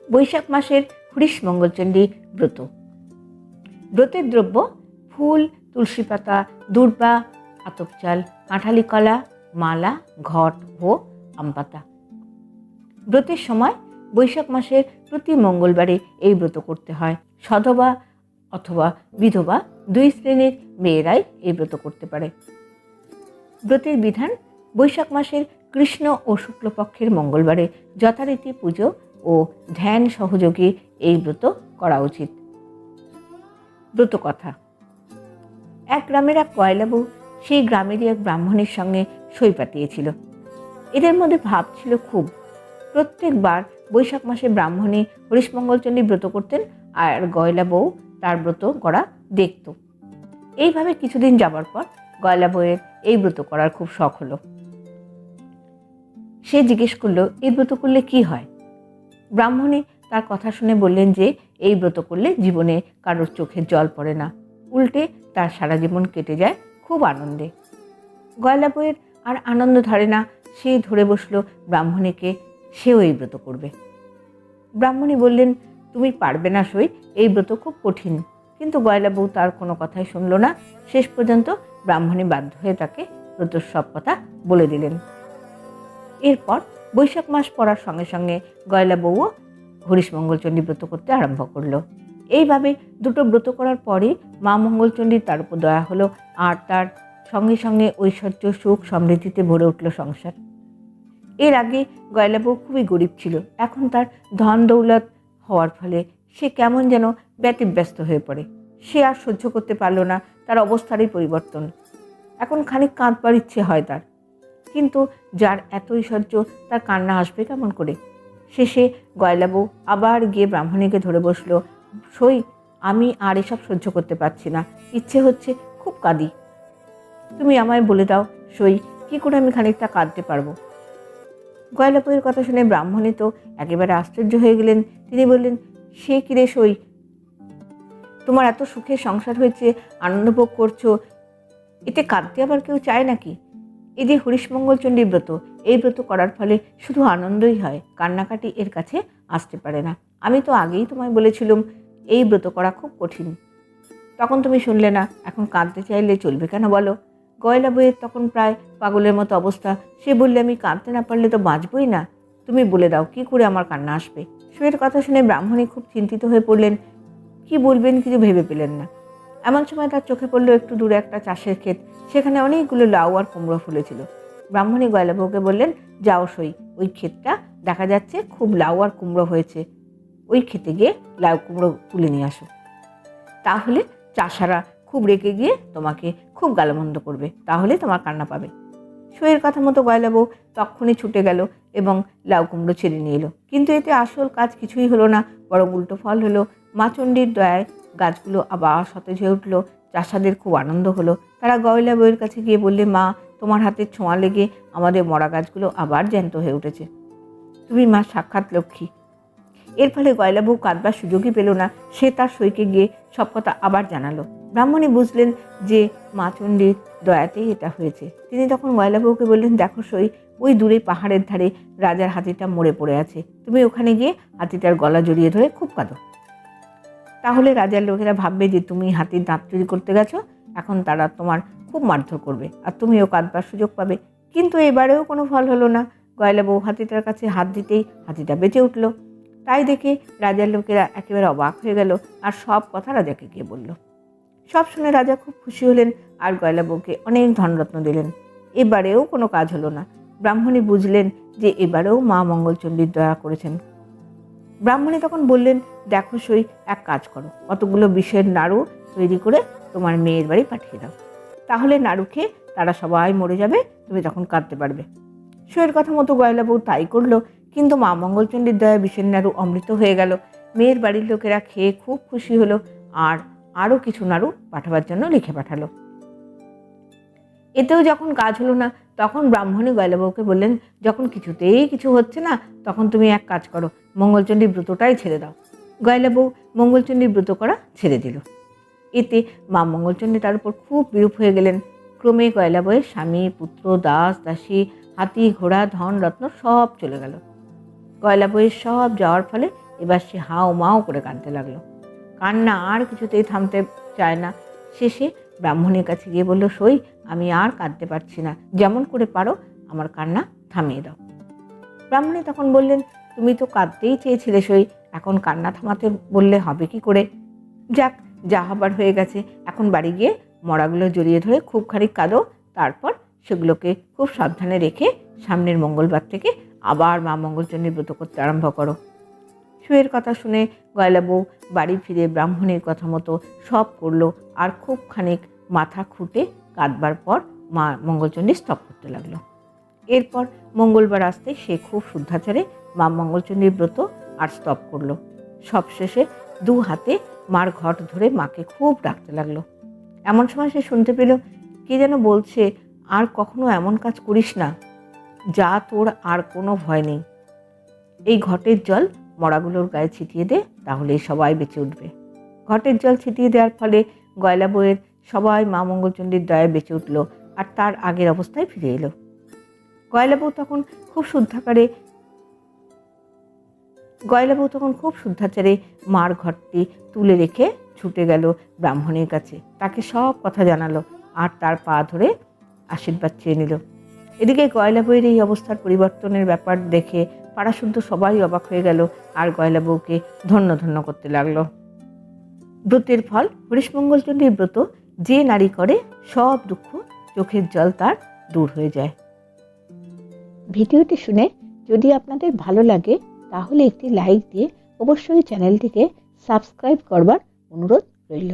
বৈশাখ মাসের হরিশ মঙ্গলচণ্ডী ব্রত। ব্রতের দ্রব্য ফুল, তুলসী পাতা, দূর্বা, আতপ চাল, কাঁঠালি কলা, মালা, ঘট ও আম পাতা। ব্রতের সময় বৈশাখ মাসের প্রতি মঙ্গলবারে এই ব্রত করতে হয়। সধবা অথবা বিধবা দুই শ্রেণীর মেয়েরাই এই ব্রত করতে পারে। ব্রতের বিধান: বৈশাখ মাসের কৃষ্ণ ও শুক্লপক্ষের মঙ্গলবারে যথারীতি পুজো ও ধ্যান সহযোগে এই ব্রত করা উচিত। ব্রত কথা: এক গ্রামের এক কয়লা বউ সেই গ্রামেরই এক ব্রাহ্মণের সঙ্গে সই পাতিয়েছিল। এদের মধ্যে ভাব ছিল খুব। প্রত্যেকবার বৈশাখ মাসে ব্রাহ্মণী হরিশমঙ্গলচণ্ডী ব্রত করতেন আর গয়লা বউ তার ব্রত করা দেখত। এইভাবে কিছুদিন যাবার পর গয়লা বউয়ের এই ব্রত করার খুব শখ হলো। সে জিজ্ঞেস করলো, এই ব্রত করলে কি হয়? ব্রাহ্মণী তার কথা শুনে বললেন যে এই ব্রত করলে জীবনে কারোর চোখের জল পড়ে না, উল্টে তার সারা জীবন কেটে যায় খুব আনন্দে। গয়লা বউয়ের আর আনন্দ ধরে না, সে ধরে বসলো ব্রাহ্মণীকে, সেও এই ব্রত করবে। ব্রাহ্মণী বললেন, তুমি পারবে না সই, এই ব্রত খুব কঠিন। কিন্তু গয়লা বউ তার কোনো কথাই শুনল না। শেষ পর্যন্ত ব্রাহ্মণী বাধ্য হয়ে তাকে ব্রতর সব কথা বলে দিলেন। এরপর বৈশাখ মাস পড়ার সঙ্গে সঙ্গে গয়লা বউও হরিশমঙ্গলচণ্ডী ব্রত করতে আরম্ভ করলো। এইভাবে দুটো ব্রত করার পরে মা মঙ্গলচণ্ডীর তার উপর দয়া হলো, আর তার সঙ্গে সঙ্গে ঐশ্বর্য, সুখ, সমৃদ্ধিতে ভরে উঠল সংসার। এর আগে গয়লা বউ খুবই গরিব ছিল। এখন তার ধন দৌলত হওয়ার ফলে সে কেমন যেন ব্যতিব্যস্ত হয়ে পড়ে। সে আর সহ্য করতে পারল না তার অবস্থারই পরিবর্তন। এখন খানিক কাঁদবার ইচ্ছে হয় তার, কিন্তু যার এত ঐশ্বর্য তার কান্না আসবে কেমন করে? শেষে গয়লা বউ আবার গিয়ে ব্রাহ্মণীকে ধরে বসলো, সই, আমি আর এসব সহ্য করতে পারছি না, ইচ্ছে হচ্ছে খুব কাঁদি, তুমি আমায় বলে দাও সই, কি করে আমি খানিকটা কাঁদতে পারবো? গয়লা বউয়ের কথা শুনে ব্রাহ্মণী তো একেবারে আশ্চর্য হয়ে গেলেন। তিনি বললেন, সে কিরে সই, তোমার এত সুখের সংসার হয়েছে, আনন্দ ভোগ করছো, এতে কাঁদতে আবার কেউ চায় নাকি? এই যে হরিশমঙ্গলচণ্ডী ব্রত, এই ব্রত করার ফলে শুধু আনন্দই হয়, কান্নাকাটি এর কাছে আসতে পারে না। আমি তো আগেই তোমায় বলেছিলাম এই ব্রত করা খুব কঠিন, তখন তুমি শুনলে না, এখন কাঁদতে চাইলে চলবে কেন বলো? গয়লা বউয়ের তখন প্রায় পাগলের মতো অবস্থা। সে বললে, আমি কাঁদতে না পারলে তো বাঁচবই না, তুমি বলে দাও কি করে আমার কান্না আসবে? সইয়ের কথা শুনে ব্রাহ্মণী খুব চিন্তিত হয়ে পড়লেন, কি বলবেন কিছু ভেবে পেলেন না। এমন সময় তার চোখে পড়লো একটু দূরে একটা চাষের ক্ষেত, সেখানে অনেকগুলো লাউ আর কুমড়ো ফুলেছিল। ব্রাহ্মণী গয়লা বউকে বললেন, যাও সই, ওই ক্ষেতটা দেখা যাচ্ছে খুব লাউ আর কুমড়ো হয়েছে, ওই ক্ষেতে গিয়ে লাউ কুমড়ো তুলে নিয়ে আসো, তাহলে চাষারা খুব রেগে গিয়ে তোমাকে খুব গালমন্দ করবে, তাহলে তোমার কান্না পাবে। সইয়ের কথা মতো গয়লা বউ তক্ষুনি ছুটে গেল এবং লাউ কুমড়ো ছেড়ে নিয়ে এলো। কিন্তু এতে আসল কাজ কিছুই হলো না, বরং উল্টো ফল হলো। মা চণ্ডীর দয়ায় গাছগুলো আবার সতেজ হয়ে উঠলো। চাষাদের খুব আনন্দ হলো। তারা গয়লা বউয়ের কাছে গিয়ে বললে, মা, তোমার হাতের ছোঁয়া লেগে আমাদের মরা গাছগুলো আবার জ্যান্ত হয়ে উঠেছে, তুমি মা সাক্ষাৎ লক্ষ্মী। এর ফলে গয়লা বউ কাঁদবার সুযোগই পেল না। সে তার সইকে গিয়ে সব কথা আবার জানালো। ব্রাহ্মণী বুঝলেন যে মা চণ্ডীর দয়াতেই এটা হয়েছে। তিনি তখন গয়লা বউকে বললেন, দেখো সই, ওই দূরে পাহাড়ের ধারে রাজার হাতিটা মরে পড়ে আছে, তুমি ওখানে গিয়ে হাতিটার গলা জড়িয়ে ধরে খুব কাঁদো, তাহলে রাজার লোকেরা ভাববে যে তুমি হাতির দাঁত চুরি করতে গেছো, এখন তারা তোমার খুব মারধর করবে আর তুমিও কাঁদবার সুযোগ পাবে। কিন্তু এবারেও কোনো ফল হলো না। গয়লা বউ হাতিটার কাছে হাত দিতেই হাতিটা বেঁচে উঠল। তাই দেখে রাজার লোকেরা একেবারে অবাক হয়ে গেল আর সব কথা রাজাকে গিয়ে বলল। সব শুনে রাজা খুব খুশি হলেন আর গয়লা বউকে অনেক ধনরত্ন দিলেন। এবারেও কোনো কাজ হলো না। ব্রাহ্মণী বুঝলেন যে এবারেও মা মঙ্গলচণ্ডীর দয়া করেছেন। ব্রাহ্মণী তখন বললেন, দেখো সই, এক কাজ করো, কতগুলো বিষের নাড়ু তৈরি করে তোমার মেয়ের বাড়ি পাঠিয়ে দাও, তাহলে নাড়ু খেয়ে তারা সবাই মরে যাবে, তুমি তখন কাঁদতে পারবে। সইয়ের কথা মতো গয়লা বউ তাই করলো। কিন্তু মা মঙ্গলচণ্ডীর দয়া বিষের নাড়ু অমৃত হয়ে গেল। মেয়ের বাড়ির লোকেরা খেয়ে খুব খুশি হলো আর আরও কিছু নাড়ু পাঠাবার জন্য লিখে পাঠালো। এতেও যখন কাজ হলো না, তখন ব্রাহ্মণী গয়লা বউকে বললেন, যখন কিছুতেই কিছু হচ্ছে না, তখন তুমি এক কাজ করো, মঙ্গলচণ্ডীর ব্রতটাই ছেড়ে দাও। গয়লা বউ মঙ্গলচণ্ডীর ব্রত করা ছেড়ে দিল। এতে মা মঙ্গলচণ্ডী তার উপর খুব বিরূপ হয়ে গেলেন। ক্রমে গয়লা বউয়ের স্বামী, পুত্র, দাস, দাসী, হাতি, ঘোড়া, ধন রত্ন সব চলে গেল। গয়লা বউয়ের সব যাওয়ার ফলে এবার সে হাও মাও করে কাঁদতে লাগলো। কান্না আর কিছুতেই থামতে চায় না। শেষে ব্রাহ্মণের কাছে গিয়ে বলল, সই আমি আর কাঁদতে পারছি না, যেমন করে পারো আমার কান্না থামিয়ে দাও। ব্রাহ্মণী তখন বললেন, তুমি তো কাঁদতেই চেয়েছিলে সই, এখন কান্না থামাতে বললে হবে কি করে? যাক, যা হবার হয়ে গেছে, এখন বাড়ি গিয়ে মরাগুলো জড়িয়ে ধরে খুব খানিক কাঁদো, তারপর সেগুলোকে খুব সাবধানে রেখে সামনের মঙ্গলবার থেকে আবার মা মঙ্গলচণ্ডীর ব্রত করতে আরম্ভ করো। সুয়ের কথা শুনে গয়লা বউ বাড়ি ফিরে ব্রাহ্মণের কথা মতো সব করলো, আর খুব খানিক মাথা খুঁটে কাঁদবার পর মা মঙ্গলচণ্ডী স্তব করতে লাগলো। এরপর মঙ্গলবার আসতে সে খুব শুদ্ধাচারে মা মঙ্গলচণ্ডীর ব্রত আর স্তব করলো। সবশেষে 2 হাতে মার ঘট ধরে মাকে খুব ডাকতে লাগলো। এমন সময় সে শুনতে পেল কে যেন বলছে, আর কখনো এমন কাজ করিস না, যা তোর আর কোনো ভয় নেই। এই ঘটের জল মরাগুলোর গায়ে ছিটিয়ে দে, তাহলেই সবাই বেঁচে উঠবে। ঘটের জল ছিটিয়ে দেওয়ার ফলে গয়লা বউয়ের সবাই মা মঙ্গলচণ্ডীর দয়ায় বেঁচে উঠল আর তার আগের অবস্থায় ফিরে এলো। গয়লা বউ তখন খুব শুদ্ধাচারে মার ঘরটি তুলে রেখে ছুটে গেল ব্রাহ্মণের কাছে, তাকে সব কথা জানালো আর তার পা ধরে আশীর্বাদ চেয়ে নিল। এদিকে গয়লা বউয়ের এই অবস্থার পরিবর্তনের ব্যাপার দেখে পাড়াশুদ্ধ সবাই অবাক হয়ে গেল আর গয়লা বউকে ধন্য ধন্য করতে লাগলো। ব্রতের ফল হরিশমঙ্গলচণ্ডীর ব্রত যে নারী করে, সব দুঃখ চোখের জল তার দূর হয়ে যায়। ভিডিওটি শুনে যদি আপনাদের ভালো লাগে তাহলে একটি লাইক দিয়ে অবশ্যই চ্যানেলটিকে সাবস্ক্রাইব করবার অনুরোধ রইল।